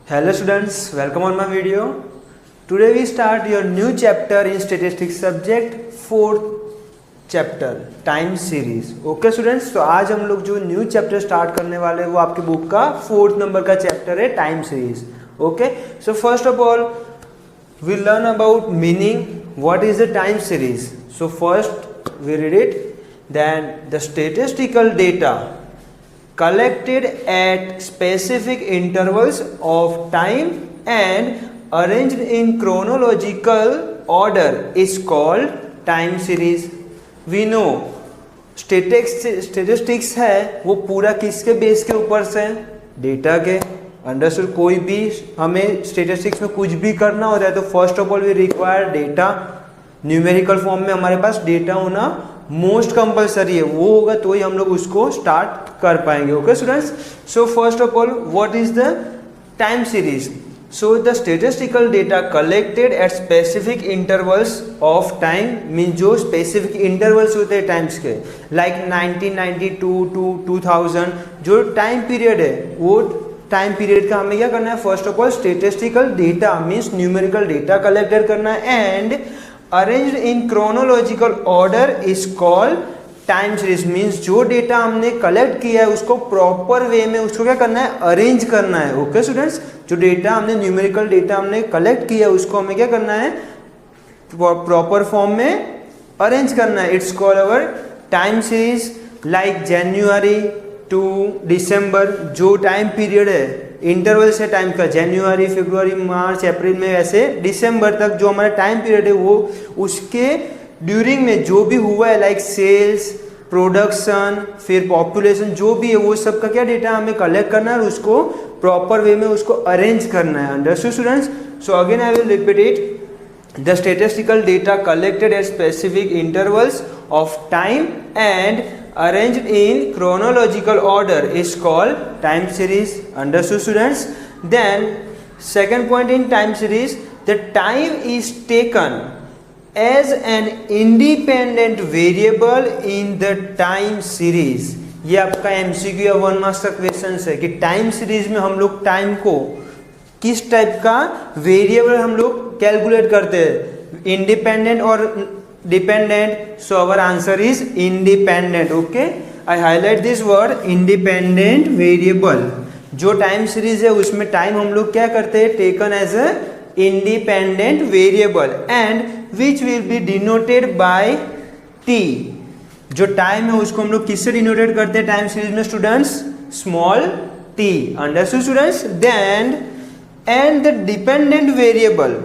Hello students, welcome on my video. Today we start your new chapter in statistics subject, fourth chapter, time series. Okay students, तो आज हम लोग जो new chapter start करने वाले हैं वो आपके बुक का 4th नंबर का चैप्टर है time series. Okay, so first of all we learn about meaning, what is the time series. So first we read it, then the statistical data collected at specific intervals of time and arranged in chronological order is called time series. We know statistics है वो पूरा किसके base के ऊपर से, data के. Understood. कोई भी हमें स्टेटिस्टिक्स में कुछ भी करना होता है तो first of all we require data. Numerical form में हमारे पास डेटा होना मोस्ट कंपलसरी है, वो होगा तो ही हम लोग उसको स्टार्ट कर पाएंगे. Okay students, so first of all what is the time series. So the statistical data collected at specific intervals of time, mean जो स्पेसिफिक इंटरवल्स होते हैं टाइम्स के, लाइक 1992 टू 2000 जो टाइम पीरियड है वो टाइम पीरियड का हमें क्या करना है, first of all statistical data means numerical data collected करना है and arranged in chronological order is called time series. Means जो डेटा हमने कलेक्ट किया है उसको प्रॉपर वे में उसको क्या करना है, अरेंज करना है. ओके स्टूडेंट्स, जो डेटा हमने न्यूमेरिकल डेटा हमने कलेक्ट किया है उसको हमें क्या करना है, प्रॉपर फॉर्म में अरेंज करना है. It's called our time series. Like January to December जो टाइम पीरियड है, इंटरवल से टाइम का, जनवरी फरवरी मार्च अप्रैल में, ऐसे दिसंबर तक जो हमारा टाइम पीरियड है वो उसके ड्यूरिंग में जो भी हुआ है, लाइक सेल्स, प्रोडक्शन, फिर पॉपुलेशन जो भी है वो सब का क्या डेटा हमें कलेक्ट करना है और उसको प्रॉपर वे में उसको अरेंज करना है. Understood students. So again I will repeat it. The statistical data collected at specific intervals of time and arranged in chronological order is called time series. Understood students? Then second point in time series, the time is taken as an independent variable in the time series. ये आपका MCQ या 1 marks का question है कि time series में हम लोग time को किस टाइप का वेरिएबल हम लोग कैलकुलेट करते हैं, इंडिपेंडेंट और dependent. So our answer is independent. Okay, I highlight this word independent variable. जो टाइम सीरीज है उसमें टाइम हम लोग क्या करते हैं, taken as a independent variable and which will be denoted by T. जो टाइम है उसको हम लोग किससे डिनोटेड करते हैं टाइम सीरीज में students, small T. Understood students. Then and the dependent variable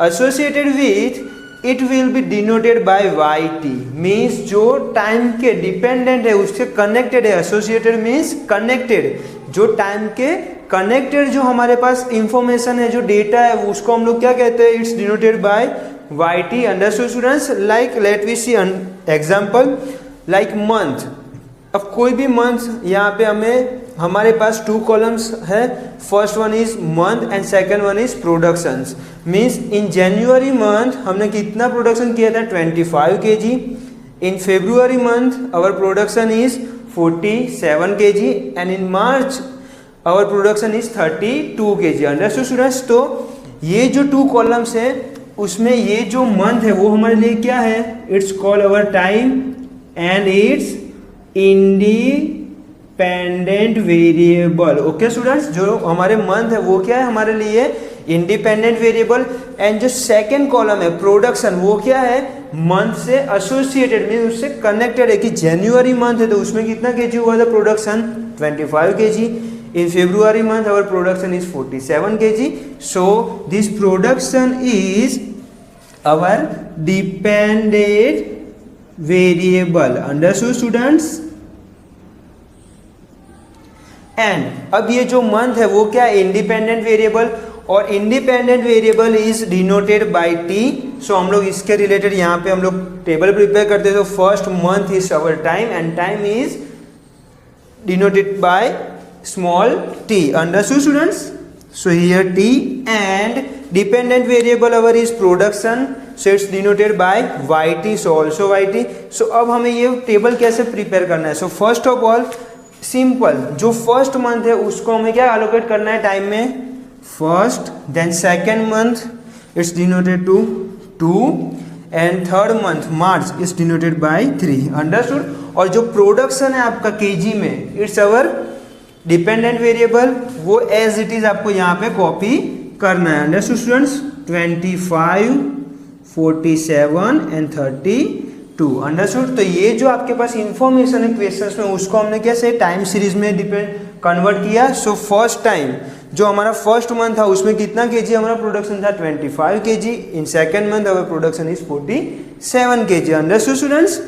associated with it will be denoted by Y T. Means जो टाइम के डिपेंडेंट है उससे कनेक्टेड है, एसोसिएटेड मीन्स कनेक्टेड. जो टाइम के कनेक्टेड जो हमारे पास इंफॉर्मेशन है, जो डेटा है उसको हम लोग क्या कहते हैं, it's denoted by Y T. Understood students. Like let we see example, like month. अब कोई भी मंथ यहाँ पे हमारे पास 2 कॉलम्स है. First one is month and second one is productions. Means in January month हमने कितना प्रोडक्शन किया था, 25 kg. In February month our production is 47 kg and in March our production is 32 kg. Understood students. तो ये जो 2 columns है उसमें ये जो मंथ है वो हमारे लिए क्या है, it's called our time and it's independent variable. Okay students, जो हमारे मंथ है वो क्या है हमारे लिए, इंडिपेंडेंट वेरिएबल. एंड जो सेकंड कॉलम है प्रोडक्शन वो क्या है, मंथ से एसोसिएटेड मीन उससे कनेक्टेड है कि जनवरी मंथ है तो उसमें कितना केजी हुआ था production, 25 kg. In February month our production is 47 kg. So this production is our dependent variable. Understood students. And अब ये जो मंथ है वो क्या है, इंडिपेंडेंट वेरिएबल, और independent variable is denoted by T. So हम लोग इसके रिलेटेड यहाँ पे हम लोग टेबल प्रिपेयर करते हैं. तो first month is our time and time is denoted by small T. Understood students. So here T and dependent variable our is production, so it's denoted by Y T. So also Y T. So अब हमें ये table कैसे prepare करना है. So first of all simple, जो first month है उसको हमें क्या एलोकेट करना है टाइम में, first, then second month it's denoted to 2 and third month March is denoted bye 3। Understood. और जो प्रोडक्शन है आपका केजी में, इट्स अवर डिपेंडेंट वेरिएबल, वो एज इट इज आपको यहाँ पे कॉपी करना है। Understood students. 25, 47 एंड 32। अंडरस्टूड। तो ये जो आपके पास इंफॉर्मेशन है क्वेश्चंस में, उसको हमने कैसे टाइम सीरीज में कन्वर्ट किया। सो फर्स्ट टाइम जो हमारा फर्स्ट मंथ था उसमें कितना केजी हमारा प्रोडक्शन था, 25 KG. In second month our production is 47 KG. Understood students.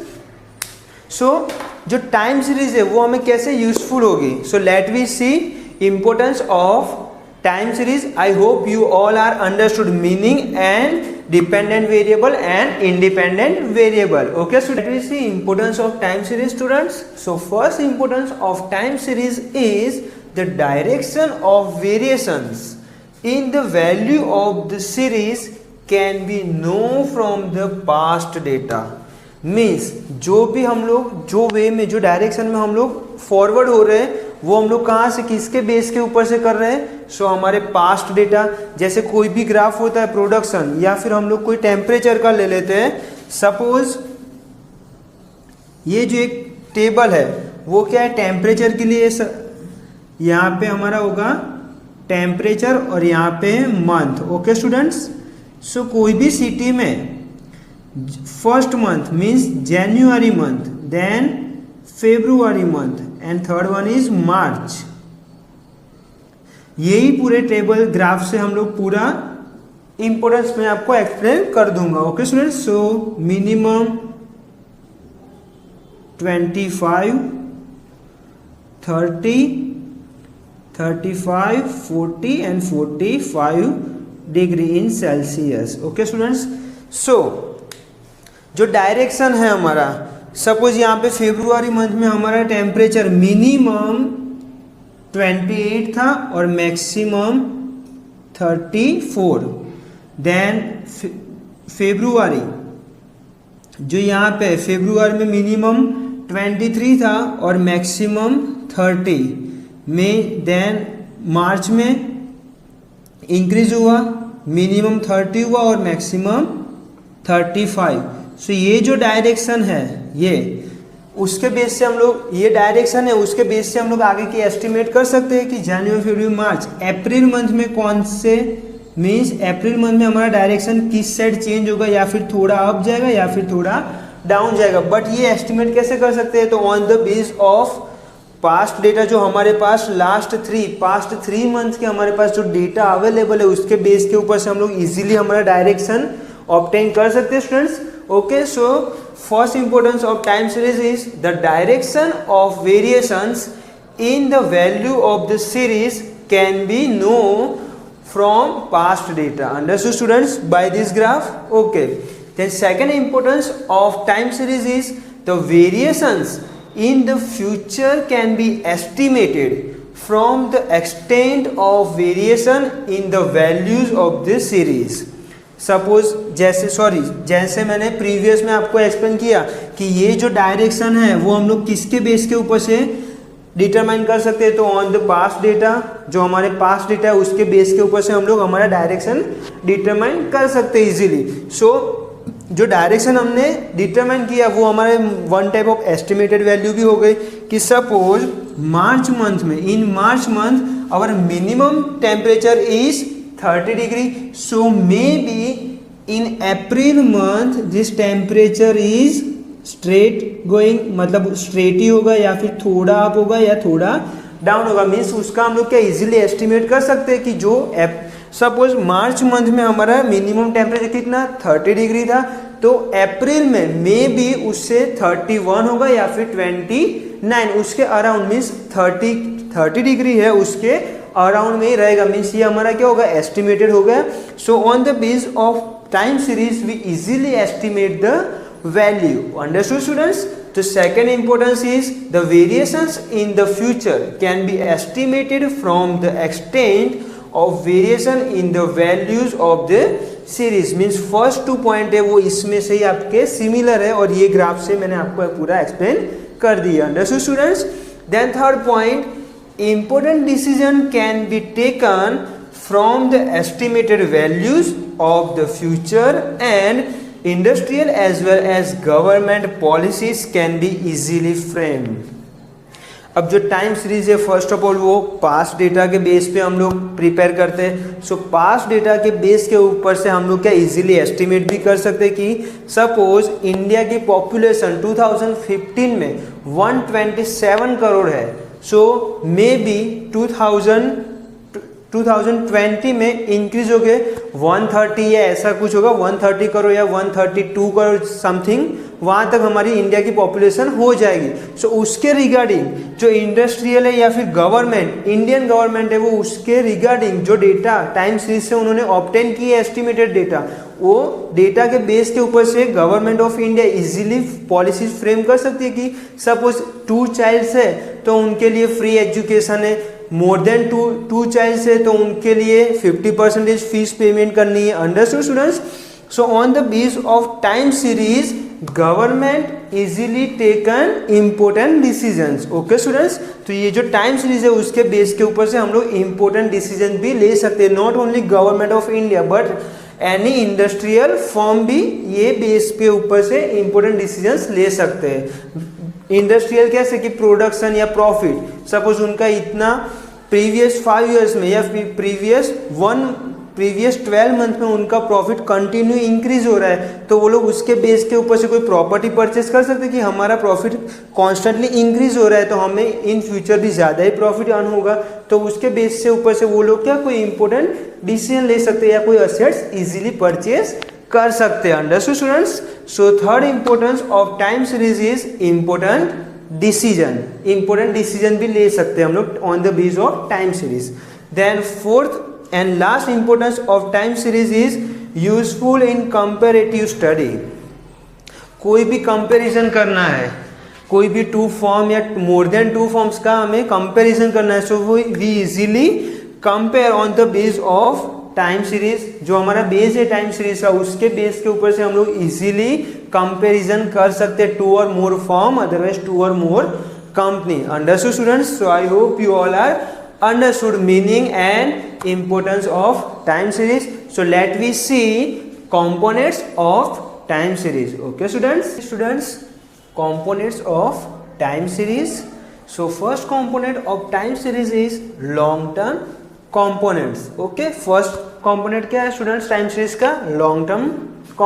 So जो टाइम सीरीज है वो हमें कैसे यूजफुल होगी। So let we see importance of time series. I hope you all are understood meaning and dependent variable and independent variable. Okay, so let me see importance of time series, students. So first importance of time series is the direction of variations in the value of the series can be known from the past data. Means जो भी हम लोग जो वे में जो direction में हम लोग फॉरवर्ड हो रहे हैं वो हम लोग कहाँ से किसके बेस के ऊपर से कर रहे हैं। सो हमारे पास्ट डेटा, जैसे कोई भी ग्राफ होता है प्रोडक्शन या फिर हम लोग कोई टेम्परेचर का ले लेते हैं। सपोज ये जो एक टेबल है वो क्या है, टेम्परेचर के लिए यहाँ पे हमारा होगा टेम्परेचर और यहाँ पे मंथ। Okay students. सो कोई भी सिटी में first month means January month, then February month and third one is March. यही पूरे टेबल ग्राफ से हम लोग पूरा इंपोर्टेंस में आपको एक्सप्लेन कर दूंगा। Okay students. So minimum 25, 30, 35, 40 and 45 degree in Celsius. Okay students. So जो डायरेक्शन है हमारा, सपोज यहाँ पे फेब्रुआरी मंथ में हमारा टेम्परेचर मिनिमम 28 था और मैक्सिमम 34। देन फेब्रुआरी जो यहाँ पे फेब्रुआरी में मिनिमम 23 था और मैक्सिमम 30 में। देन मार्च में इंक्रीज हुआ, मिनिमम 30 हुआ और मैक्सिमम 35। सो ये जो डायरेक्शन है ये उसके बेस से हम लोग, ये डायरेक्शन है उसके बेस से हम लोग आगे की एस्टिमेट कर सकते हैं कि जनवरी फरवरी मार्च अप्रैल मंथ में कौन से, मीन्स अप्रैल मंथ में हमारा डायरेक्शन किस साइड चेंज होगा, या फिर थोड़ा अप जाएगा या फिर थोड़ा डाउन जाएगा। बट ये एस्टिमेट कैसे कर सकते हैं, तो on the base of past data जो हमारे पास पास्ट थ्री मंथ के हमारे पास जो डेटा अवेलेबल है उसके बेस के ऊपर से हम लोग इजीली हमारा डायरेक्शन ऑब्टेन कर सकते हैं students. Okay. So first importance of time series is the direction of variations in the value of the series can be know from past data. Understood students by this graph. Okay. Then second importance of time series is the variations in the future can be estimated from the extent of variation in the values of this series. Suppose जैसे मैंने previous में आपको explain किया कि ये जो direction है वो हम लोग किसके बेस के ऊपर से डिटरमाइन कर सकते हैं, तो ऑन द पास्ट डेटा, जो हमारे पास्ट डेटा है उसके बेस के ऊपर से हम लोग हमारा डायरेक्शन डिटरमाइन कर सकते हैं इजीली। सो जो डायरेक्शन हमने डिटरमाइन किया वो हमारे one type of estimated value भी हो गई कि सपोज मार्च मंथ में, in March month our minimum temperature is 30 degree. So may be in April month this temperature is straight going, मतलब स्ट्रेट ही होगा या फिर थोड़ा अप होगा या थोड़ा डाउन होगा। मीन्स उसका हम लोग क्या इजीली एस्टिमेट कर सकते हैं कि जो सपोज मार्च मंथ में हमारा मिनिमम टेम्परेचर कितना 30 डिग्री था, तो अप्रैल में मे बी उससे 31 होगा या फिर 29 उसके अराउंड, मीन्स 30 डिग्री है उसके अराउंड में ही रहेगा। मीन्स ये हमारा क्या होगा, एस्टिमेटेड हो गया। So on the base of time series we easily estimate the value. Understood students? The second importance is the variations in the future can be estimated from the extent of variation in the values of the series. Means first 2 point है वो इसमें से ही आपके similar है और ये graph से मैंने आपको पूरा एक्सप्लेन कर दिया। Understood students? Then third point, important decision can be taken from the estimated values of the future and industrial as well as government policies can be easily framed. अब जो टाइम सीरीज है first of all वो past data के base पे हम लोग prepare करते हैं. सो पास्ट डेटा के बेस के ऊपर से हम लोग क्या इजीली एस्टिमेट भी कर सकते हैं कि सपोज इंडिया की पॉपुलेशन 2015 में 127 करोड़ है. सो मे बी 2020 में इंक्रीज हो गए 130 या ऐसा कुछ होगा, 130 करोड़ या 132 करोड़ समथिंग, वहाँ तक हमारी इंडिया की पॉपुलेशन हो जाएगी. सो उसके रिगार्डिंग जो इंडस्ट्रियल है या फिर गवर्नमेंट, इंडियन गवर्नमेंट है, वो उसके रिगार्डिंग जो डेटा टाइम सीरीज से उन्होंने ऑब्टेन किए एस्टिमेटेड डेटा, वो डेटा के बेस के ऊपर से government of India easily policies frame कर सकती है कि सपोज 2 चाइल्ड्स है तो उनके लिए फ्री एजुकेशन है, मोर देन टू चाइल्ड्स है तो उनके लिए 50% फीस पेमेंट करनी है. Understood students? So on the base of time series government easily taken important decisions. Okay students, तो ये जो टाइम सीरीज है उसके बेस के ऊपर से हम लोग इम्पोर्टेंट डिसीजन भी ले सकते हैं. Not only government of India but any industrial firm भी ये बेस के ऊपर से इम्पोर्टेंट डिसीजंस ले सकते हैं. इंडस्ट्रियल कैसे कि प्रोडक्शन या प्रॉफिट, सपोज उनका इतना प्रीवियस 5 ईयर्स में या प्रीवियस 12 मंथ में उनका प्रॉफिट कंटिन्यू इंक्रीज हो रहा है, तो वो लोग उसके बेस के ऊपर से कोई प्रॉपर्टी परचेस कर सकते हैं कि हमारा प्रॉफिट कॉन्स्टेंटली इंक्रीज हो रहा है तो हमें इन फ्यूचर भी ज़्यादा ही प्रॉफिट अर्न होगा. तो उसके बेस से ऊपर से वो लोग क्या कोई इंपॉर्टेंट डिसीजन ले सकते हैं या कोई असेट्स इजीली परचेज कर सकते हैं. Understood students? So third importance of time series is important decision. Important decision भी ले सकते हैं हम लोग on the base of time series. Then fourth and last importance of time series is useful in comparative study. कोई भी comparison करना है, कोई भी 2 फॉर्म या मोर देन 2 फॉर्म्स का हमें कंपैरिजन करना है, so we easily compare on the base of time series. जो हमारा बेस है टाइम सीरीज का उसके बेस के ऊपर से हम लोग इजीली कंपैरिजन कर सकते हैं 2 और मोर फॉर्म, अदरवाइज 2 और more company. Understood students? So I hope you all are understood meaning and importance of time series. So let we see components of time series. Okay students, components of time series. So first component of time series is long term components. Okay, first component क्या है students time series का? long term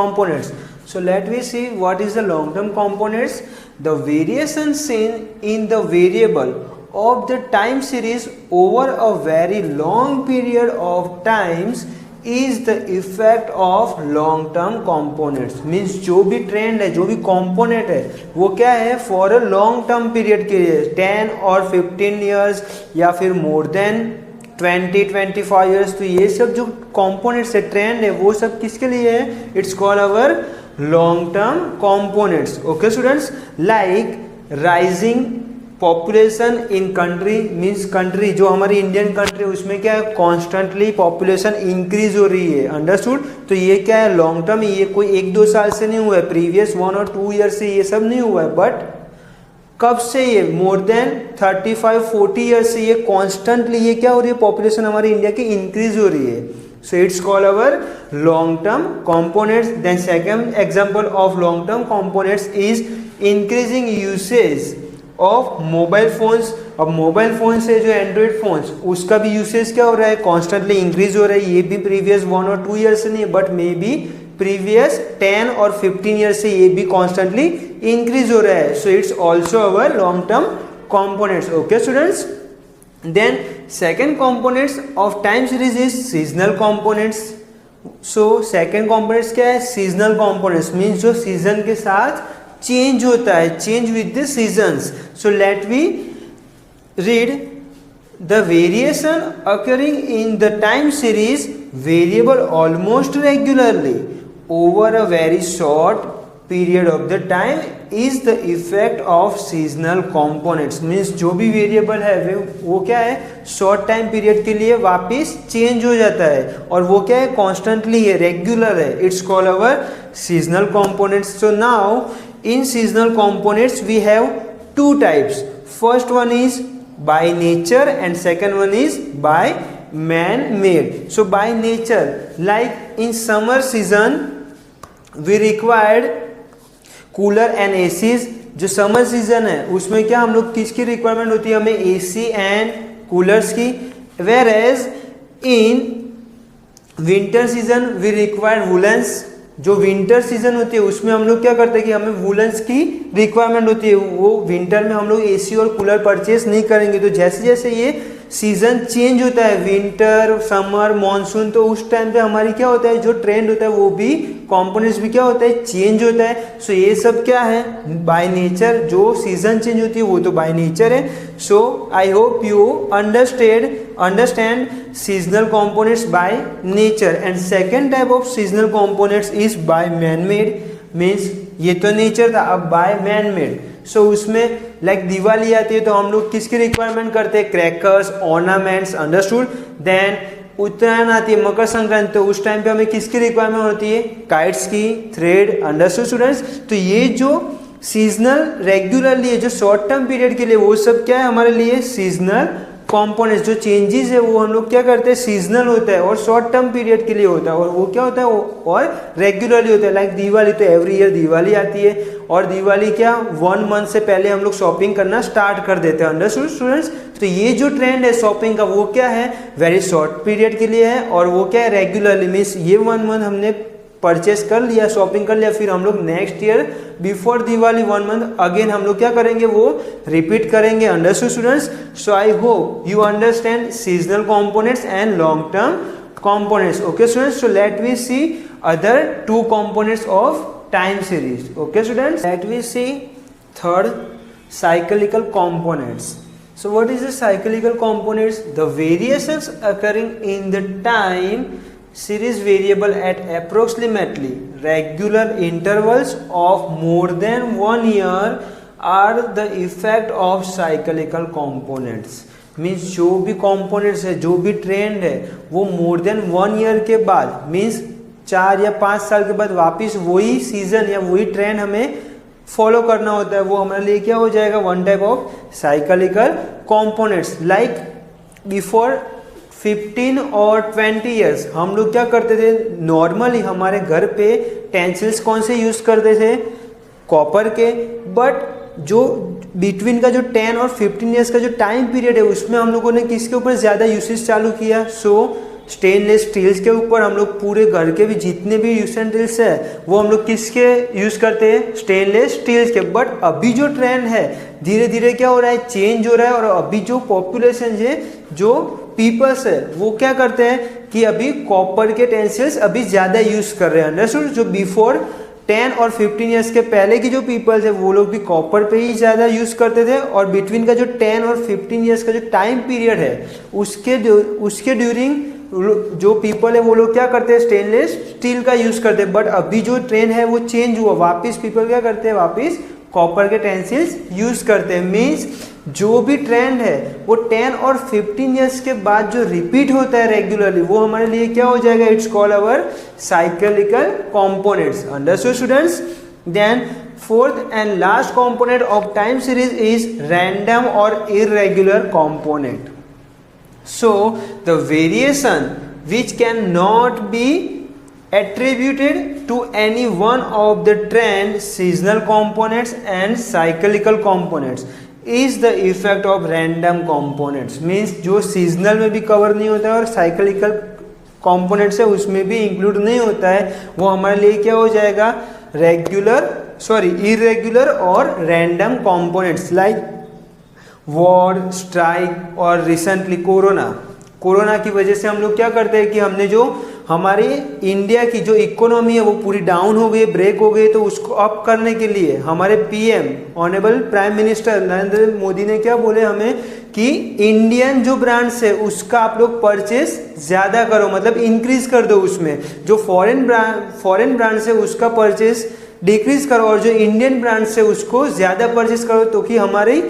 components. So let we see what is the long term components. The variation seen in the variable of the time series over a very long period of times is the effect of long term components. Means जो भी trend है, जो भी component है वो क्या है for a long term period के लिए 10 और 15 ईयर्स या फिर मोर देन 20-25 ईयर्स. तो ये सब जो कंपोनेंट्स है ट्रेंड है वो सब किसके लिए है? It's called our long term components. Okay students, like rising population in country, means country जो हमारी इंडियन कंट्री उसमें क्या है कॉन्स्टेंटली पॉपुलेशन इंक्रीज हो रही है. अंडरस्टूड? तो ये क्या है लॉन्ग टर्म, ये कोई 1-2 साल से नहीं हुआ है, प्रीवियस 1 और 2 ईयर से ये सब नहीं हुआ है, बट कब से ये मोर देन 35-40 ईयर्स से ये कॉन्स्टेंटली ये क्या हो रही है पॉपुलेशन हमारी इंडिया की इंक्रीज हो रही है. So it's called our long term components. Then second example of long term components is increasing usage of mobile phones. अब मोबाइल फोन से जो एंड्रॉइड फोन्स उसका भी यूसेज क्या हो रहा है कॉन्स्टेंटली इंक्रीज हो रहा है. ये भी प्रीवियस 1 और 2 ईयर से नहीं है बट मे बी प्रीवियस 10 और 15 ईयर से ये भी कॉन्स्टेंटली इंक्रीज हो रहा है. So it's also our long term components. Okay students, then second components of time series is seasonal components. So second components क्या है? सीजनल कॉम्पोनेंट्स मीन्स जो सीजन के साथ चेंज होता है, change with the seasons. So let we read the variation occurring in the time series variable almost regularly over a very short period of the time is the effect of seasonal components. Means जो भी variable है वो क्या है short time period के लिए वापस change हो जाता है और वो क्या है कॉन्स्टेंटली है, रेगुलर है. It's called our seasonal components. So now in seasonal components we have 2 types. First one is by nature and second one is by man made. So by nature, like in summer season we required cooler and ACs. जो summer season है उसमें क्या हम लोग किसकी requirement होती है, हमें एसी एंड कूलर्स की. Whereas in winter season we required woolens. जो विंटर सीजन होती है उसमें हम लोग क्या करते हैं कि हमें वुलन्स की रिक्वायरमेंट होती है. वो विंटर में हम लोग एसी और कूलर परचेस नहीं करेंगे. तो जैसे जैसे ये सीजन चेंज होता है, विंटर, समर, मॉनसून, तो उस टाइम पे हमारी क्या होता है, जो ट्रेंड होता है वो भी, कंपोनेंट्स भी क्या होता है, चेंज होता है. सो ये सब क्या है, बाय नेचर. जो सीजन चेंज होती है वो तो बाय नेचर है. So I hope you understand seasonal components by nature. And second type of seasonal components is by man made. Means ये तो नेचर था, अब बाय मैन मेड. सो उसमें लाइक दिवाली आती है तो हम लोग किसकी रिक्वायरमेंट करते हैं, क्रैकर्स, ऑर्नामेंट्स, अंडरस्टूड. देन उत्तरायण आती है, मकर संक्रांति, तो उस टाइम पे हमें किसकी रिक्वायरमेंट होती है, काइट्स की, थ्रेड, अंडरस्टूड स्टूडेंट्स. तो ये जो सीजनल रेगुलरली है, जो शॉर्ट टर्म पीरियड के लिए, वो सब क्या है हमारे लिए सीजनल कंपोनेंट्स. जो चेंजेस है वो हम लोग क्या करते हैं, सीजनल होता है और शॉर्ट टर्म पीरियड के लिए होता है. और वो क्या होता है, और रेगुलरली होता है. लाइक दिवाली, तो एवरी ईयर दिवाली आती है और दिवाली क्या 1 मंथ से पहले हम लोग शॉपिंग करना स्टार्ट कर देते हैं. Understood students. तो ये जो ट्रेंड है शॉपिंग का वो क्या है, वेरी शॉर्ट पीरियड के लिए है. और वो क्या है, रेगुलरली. मीन्स ये 1 मंथ हमने परचेस कर लिया, शॉपिंग कर लिया, फिर हम लोग next year before Diwali 1 month again हम लोग क्या करेंगे, वो रिपीट करेंगे. Understood students. So I hope you understand seasonal components and long term components. Okay students. So let we see other 2 components of time series. Okay students. Let we see third, cyclical components. So what is the cyclical components? The variations occurring in the time series variable at approximately regular intervals of more than 1 year are the effect of cyclical components. Means जो भी components है, जो भी trend है, वो more than 1 year के बाद, means 4 या 5 साल के बाद वापस वही सीजन या वही ट्रेंड हमें फॉलो करना होता है. वो हमारे लिए क्या हो जाएगा, 1 type of cyclical components. Like before 15 और 20 ईयर्स हम लोग क्या करते थे, नॉर्मली हमारे घर पे टेंसिल्स कौन से यूज़ करते थे, कॉपर के. बट जो बिटवीन का जो 10 और 15 ईयर्स का जो टाइम पीरियड है उसमें हम लोगों ने किसके ऊपर ज़्यादा यूसेज चालू किया, सो स्टेनलेस स्टील्स के ऊपर. हम लोग पूरे घर के भी जितने भी यूटेंसिल्स है वो हम लोग किसके यूज़ करते हैं, स्टेनलेस स्टील्स के. बट अभी जो ट्रेंड है धीरे धीरे क्या हो रहा है, चेंज हो रहा है. और अभी जो पॉपुलेशन है, जो पीपल्स है, वो क्या करते हैं कि अभी कॉपर के टेंसिल्स अभी ज़्यादा यूज़ कर रहे हैं. अंडरस्टूड. जो बिफोर 10 और 15 ईयर्स के पहले की जो पीपल्स है वो लोग भी कॉपर पे ही ज़्यादा यूज़ करते थे. और बिटवीन का जो 10 और 15 ईयर्स का जो टाइम पीरियड है उसके ड्यूरिंग जो पीपल है वो लोग क्या करते हैं, स्टेनलेस स्टील का यूज़ करते हैं. बट अभी जो ट्रेंड है वो चेंज हुआ, वापस पीपल क्या करते हैं, वापस कॉपर के टेंसिल्स यूज़ करते हैं. मीन्स जो भी ट्रेंड है वो 10 और 15 ईयर्स के बाद जो रिपीट होता है रेगुलरली, वो हमारे लिए क्या हो जाएगा, it's called our cyclical components. Understood students. Then fourth and last component of time series is random और irregular component. So the variation which cannot be attributed to any one of the trend, seasonal components and cyclical components is the effect of random components. Means जो seasonal में भी cover नहीं होता है और cyclical components है उसमें भी include नहीं होता है, वो हमारे लिए क्या हो जाएगा, irregular और random components. Like war, strike और रिसेंटली कोरोना की वजह से हम लोग क्या करते हैं कि हमने जो हमारी इंडिया की जो इकोनॉमी है वो पूरी डाउन हो गई, ब्रेक हो गई. तो उसको अप करने के लिए हमारे PM, honourable prime minister Narendra Modi ने क्या बोले हमें कि इंडियन जो ब्रांड्स है उसका आप लोग परचेस ज़्यादा करो, मतलब इंक्रीज कर दो. उसमें जो फॉरेन ब्रांड्स है उसका परचेस डिक्रीज करो और जो इंडियन ब्रांड्स है उसको ज़्यादा परचेस करो, तो कि हमारी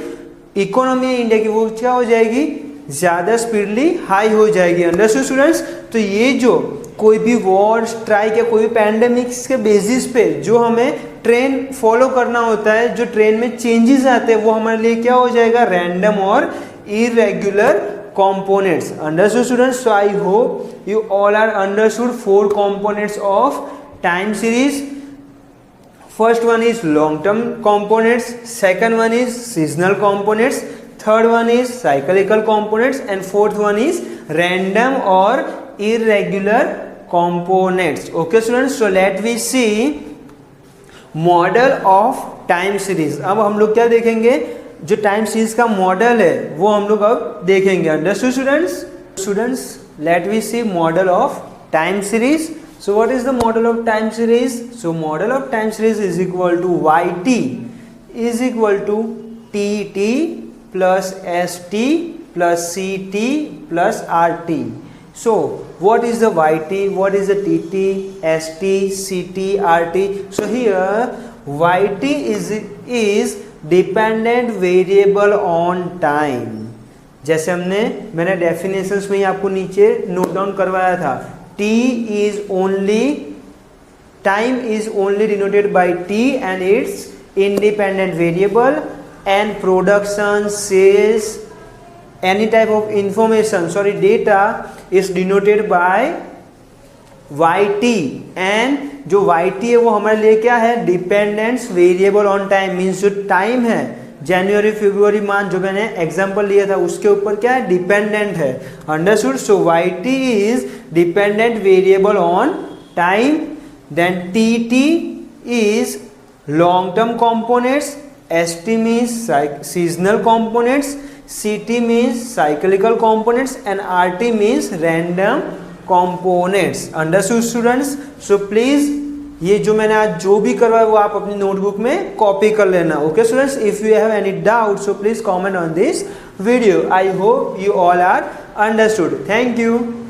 इकोनॉमी है इंडिया की वो क्या हो जाएगी, ज़्यादा स्पीडली हाई हो जाएगी. Understood students. तो ये जो कोई भी वॉर, स्ट्राइक या कोई भी पैंडेमिक्स के बेसिस पे जो हमें ट्रेंड फॉलो करना होता है, जो ट्रेंड में चेंजेस आते हैं, वो हमारे लिए क्या हो जाएगा, रैंडम और irregular components. Understood students? So I hope you all are understood 4 components of time series. First one is long term components, second one is seasonal components, third one is cyclical components, and fourth one is random or irregular components. Okay students, so let we see model of time series. अब हम लोग क्या देखेंगे, जो time series का model है वो हम लोग अब देखेंगे. Understood students, let we see model of time series. So what is the model of time series? So model of time series is equal to yt is equal to tt plus st plus ct plus rt. So what is the yt, what is the tt, st, ct, rt? So here yt is dependent variable on time. जैसे मैंने definitions में ही आपको नीचे note down करवाया था. t is only, time is only denoted by t and its independent variable, and production, sales, any type of information, sorry, data is denoted by yt. and जो yt है वो हमारे लिए क्या है, dependence variable on time. Means जो time है जनवरी फरवरी month जो मैंने एग्जांपल लिया था उसके ऊपर क्या है, डिपेंडेंट है. Understood? So yt is dependent variable on time. Then tt is long term components, st means seasonal components, ct means cyclical components, and rt means random components. Understood students? So please ये जो मैंने आज जो भी करवाया वो आप अपनी नोटबुक में कॉपी कर लेना. Okay students, if you have any doubt so please comment on this video. I hope you all are understood. Thank you.